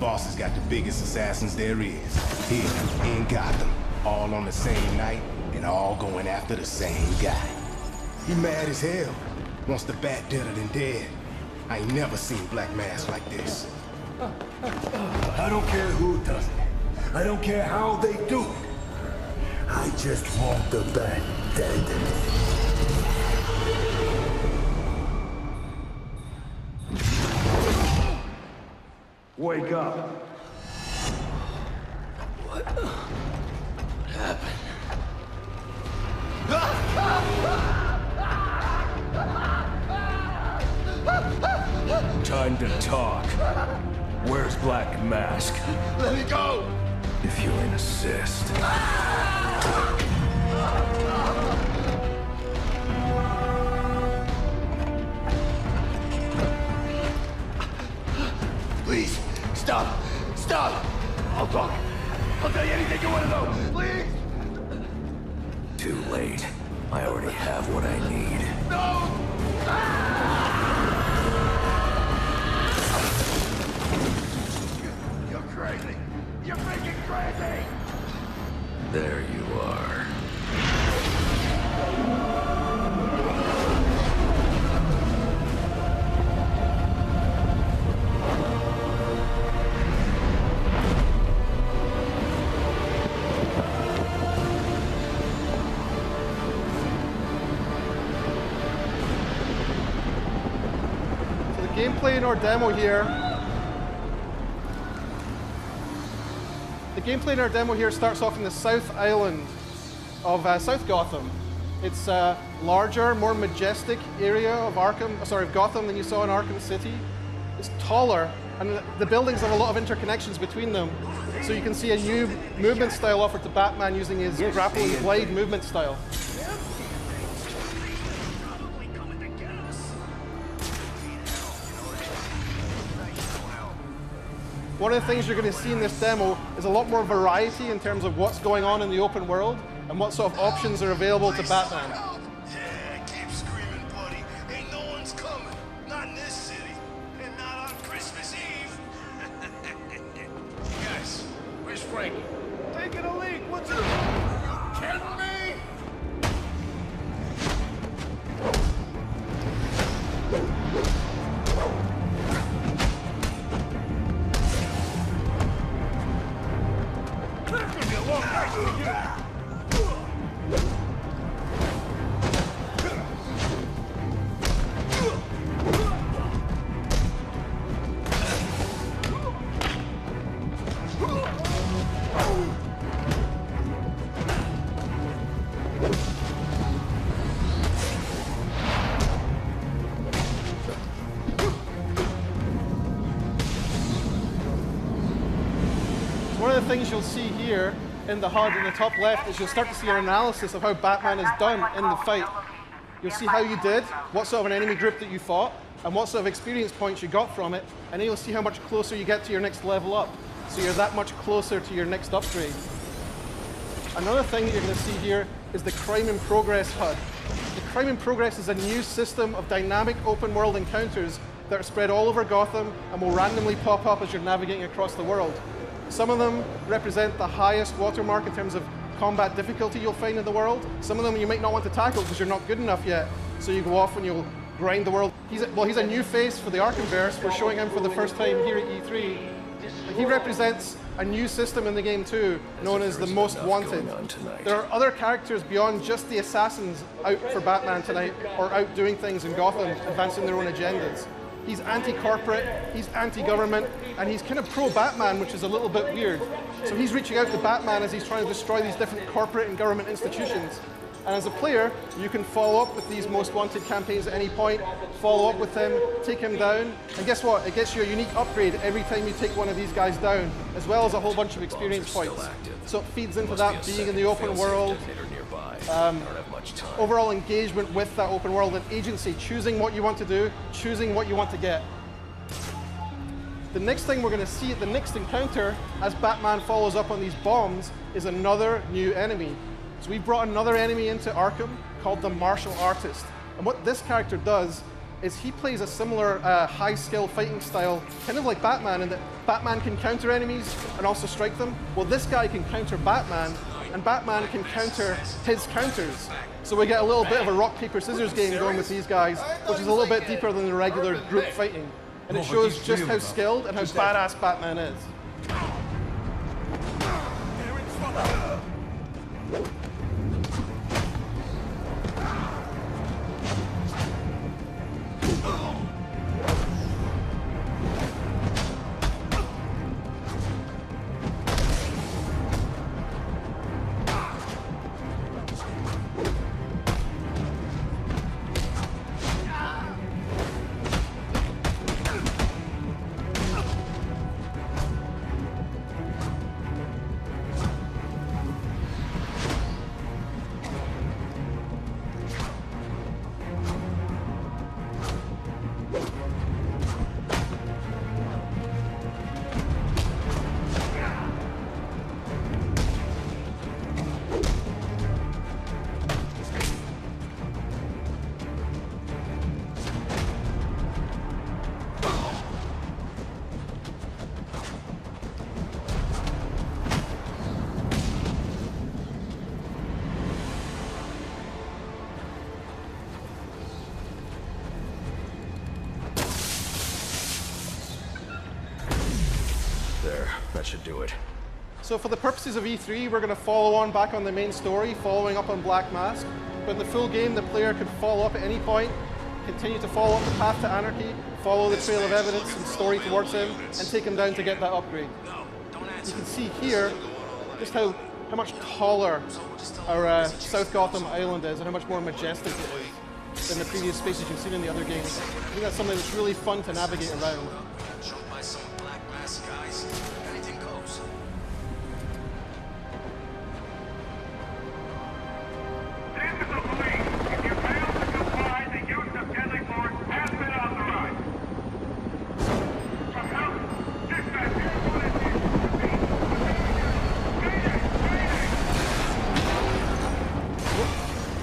Boss has got the biggest assassins there is. Here in Gotham. All on the same night and all going after the same guy. He mad as hell. Wants the bat deader than dead. I ain't never seen Black Mask like this. I don't care who does it. I don't care how they do it. I just want the bat dead. Wake up. What happened? Time to talk. Where's Black Mask? Let me go! If you insist. Please, stop! Stop! I'll talk. I'll tell you anything you want to know. Please! Too late. I already have what I need. No! You're crazy! You're freaking crazy! There you are. Gameplay in our demo here. The gameplay in our demo here starts off in the South Island of South Gotham. It's a larger, more majestic area of Gotham than you saw in Arkham City. It's taller, and the buildings have a lot of interconnections between them. So you can see a new movement style offered to Batman using his grappling blade movement style. One of the things you're going to see in this demo is a lot more variety in terms of what's going on in the open world and what sort of options are available to Batman. Yeah, keep screaming, buddy. Ain't no one's coming. Not in this city. And not on Christmas Eve. Guys, where's Frankie? Taking a leak. What's it? You kidding me? One of the things you'll see here in the HUD in the top left is you'll start to see an analysis of how Batman is done in the fight. You'll see how you did, what sort of an enemy group that you fought, and what sort of experience points you got from it, and then you'll see how much closer you get to your next level up. So you're that much closer to your next upgrade. Another thing that you're going to see here is the Crime in Progress HUD. The Crime in Progress is a new system of dynamic open world encounters that are spread all over Gotham and will randomly pop up as you're navigating across the world. Some of them represent the highest watermark in terms of combat difficulty you'll find in the world. Some of them you might not want to tackle because you're not good enough yet, so you go off and you'll grind the world. He's a new face for the Arkhamverse. We're showing him for the first time here at E3. He represents a new system in the game too, known as the Most Wanted. There are other characters beyond just the assassins out for Batman tonight, or out doing things in Gotham, advancing their own agendas. He's anti-corporate, he's anti-government, and he's kind of pro-Batman, which is a little bit weird. So he's reaching out to Batman as he's trying to destroy these different corporate and government institutions. And as a player, you can follow up with these Most Wanted campaigns at any point, follow up with him, take him down, and guess what? It gets you a unique upgrade every time you take one of these guys down, as well as a whole bunch of experience points. So it feeds into that being in the open world, overall engagement with that open world and agency, choosing what you want to do, choosing what you want to get. The next thing we're going to see at the next encounter, as Batman follows up on these bombs, is another new enemy. So we brought another enemy into Arkham called the Martial Artist. And what this character does is he plays a similar high-skill fighting style, kind of like Batman, in that Batman can counter enemies and also strike them. Well, this guy can counter Batman, and Batman can counter his counters. So we get a little bit of a rock, paper, scissors game going with these guys, which is a little bit deeper than the regular group fighting. And it shows just how skilled and how badass Batman is. That should do it. So for the purposes of E3, we're going to follow on back on the main story, following up on Black Mask. But in the full game, the player could follow up at any point, continue to follow up the path to anarchy, follow the trail of evidence and story towards him, and take him down to get that upgrade. You can see here just how much taller our South Gotham Island is and how much more majestic it is than the previous spaces you've seen in the other games. I think that's something that's really fun to navigate around.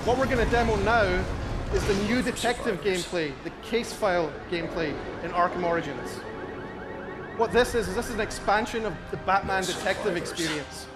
What we're going to demo now is the new detective gameplay, the case file gameplay in Arkham Origins. What this is an expansion of the Batman detective experience.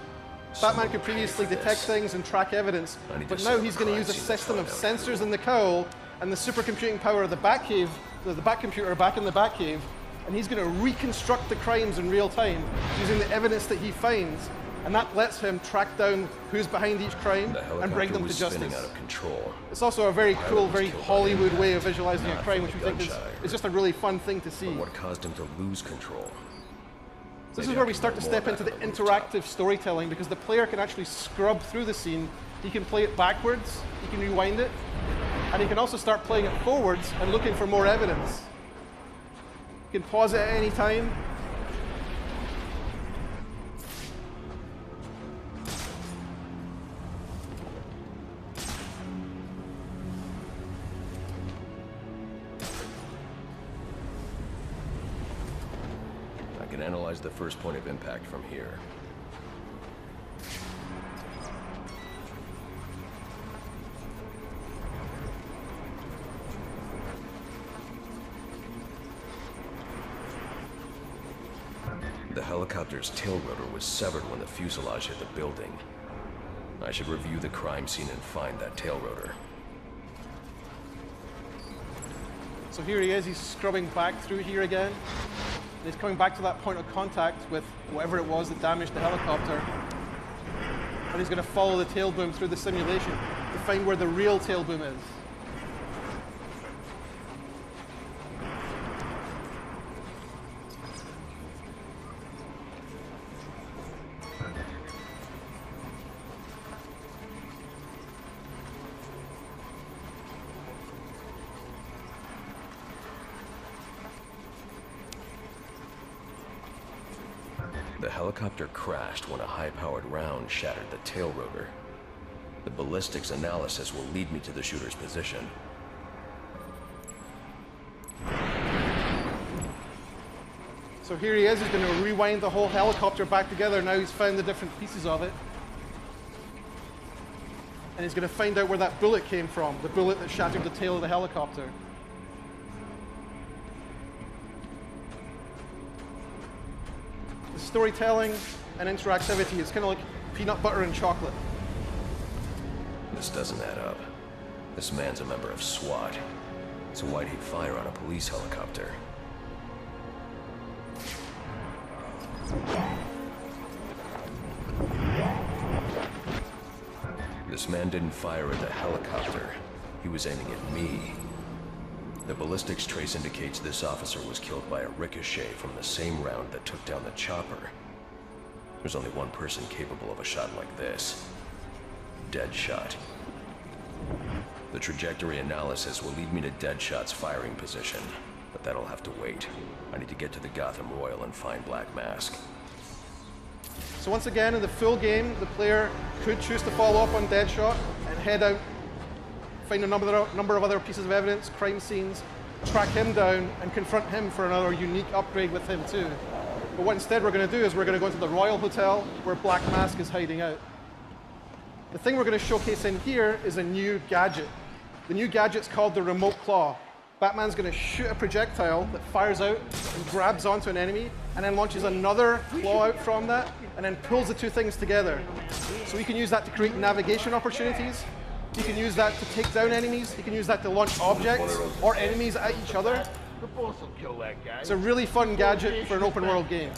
Batman could previously detect things and track evidence, but now he's going to use a system of sensors in the cowl and the supercomputing power of the Batcave, the Batcomputer back in the Batcave, and he's going to reconstruct the crimes in real time using the evidence that he finds. And that lets him track down who's behind each crime and bring them to justice. Out of control. It's also a very cool, very Hollywood way of visualizing a crime, which we think is just a really fun thing to see. But what caused him to lose control? This is where we start to step into the interactive storytelling, because the player can actually scrub through the scene. He can play it backwards, he can rewind it, and he can also start playing it forwards and looking for more evidence. You can pause it at any time. I can analyze the first point of impact from here. The helicopter's tail rotor was severed when the fuselage hit the building. I should review the crime scene and find that tail rotor. So here he is, he's scrubbing back through here again. And he's coming back to that point of contact with whatever it was that damaged the helicopter. And he's going to follow the tail boom through the simulation to find where the real tail boom is. The helicopter crashed when a high-powered round shattered the tail rotor. The ballistics analysis will lead me to the shooter's position. So here he is, he's going to rewind the whole helicopter back together. Now he's found the different pieces of it. And he's going to find out where that bullet came from, the bullet that shattered the tail of the helicopter. storytelling and interactivity. It's kind of like peanut butter and chocolate. This doesn't add up. This man's a member of SWAT. So why'd he fire on a police helicopter? This man didn't fire at the helicopter. He was aiming at me. The ballistics trace indicates this officer was killed by a ricochet from the same round that took down the chopper. There's only one person capable of a shot like this. Deadshot. The trajectory analysis will lead me to Deadshot's firing position, but that'll have to wait. I need to get to the Gotham Royal and find Black Mask. So once again, in the full game, the player could choose to follow up on Deadshot and head out, find a number of other pieces of evidence, crime scenes, track him down, and confront him for another unique upgrade with him too. But what instead we're going to do is we're going to go to the Royal Hotel where Black Mask is hiding out. The thing we're going to showcase in here is a new gadget. The new gadget's called the Remote Claw. Batman's going to shoot a projectile that fires out and grabs onto an enemy, and then launches another claw out from that, and then pulls the two things together. So we can use that to create navigation opportunities. You can use that to take down enemies. You can use that to launch objects or enemies at each other. The boss will kill that guy. It's a really fun gadget for an open world game.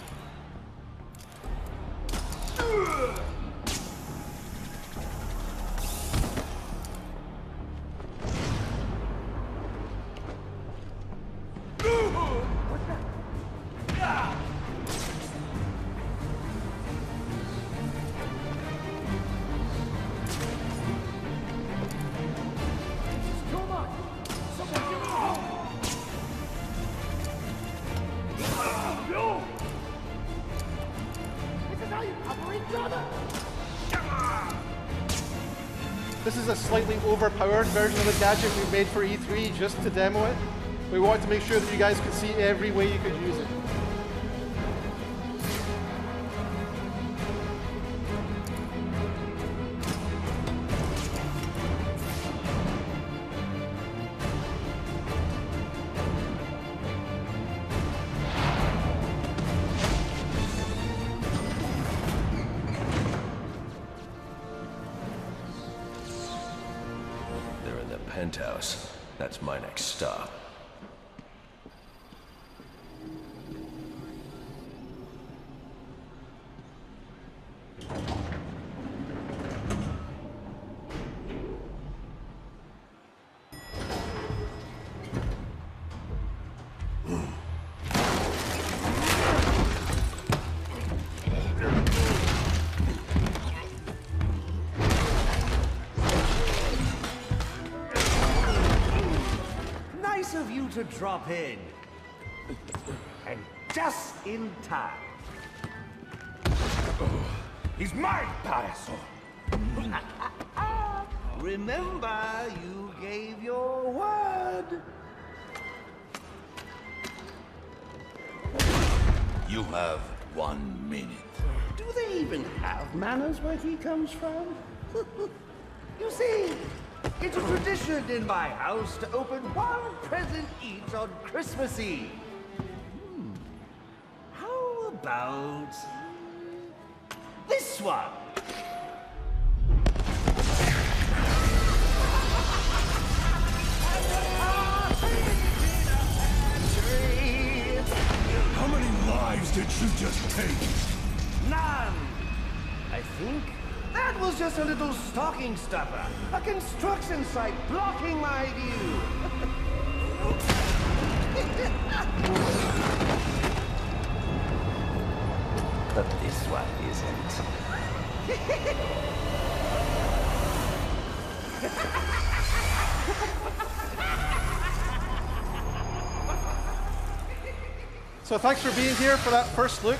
This is a slightly overpowered version of the gadget we made for E3 just to demo it. We wanted to make sure that you guys could see every way you could use it. Penthouse. That's my next stop. Of you to drop in, and just in time. He's mine, payaso. Remember, you gave your word. You have 1 minute. Do they even have manners where he comes from? You see, it's a tradition in my house to open one present each on Christmas Eve. How about this one? How many lives did you just take? None. I think that was just a little stocking stuffer. A construction site blocking my view. But this one isn't. So thanks for being here for that first look.